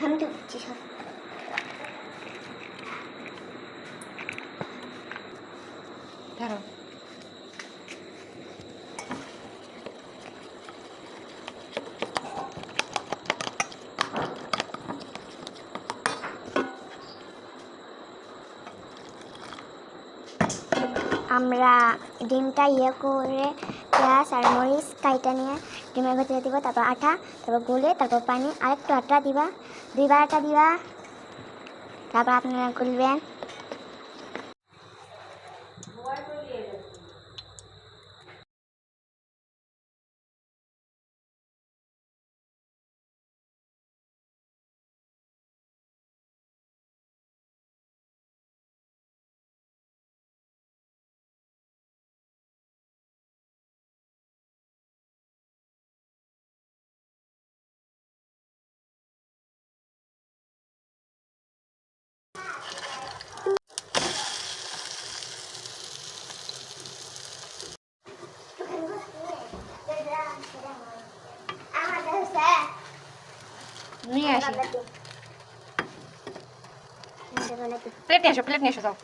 আমি তো বুঝছি সব। ধরো আমরা ডিমটা করে পেঁয়াজ আর মরিচ কাইটা নিয়ে ডিমের ভেতরে দিব, তারপর আটা, তারপর গুলে, তারপর পানি, আরেকটু আটা দিবা, 2বার আটা দিবা, তারপর আপনারা গুলবেন। নিয়ে আসি। প্লেট নিয়ে আসো, প্লেট নিয়ে আসো যাও।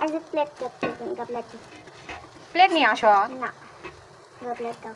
প্লেট নিয়ে আসো। না, প্লেট দাও।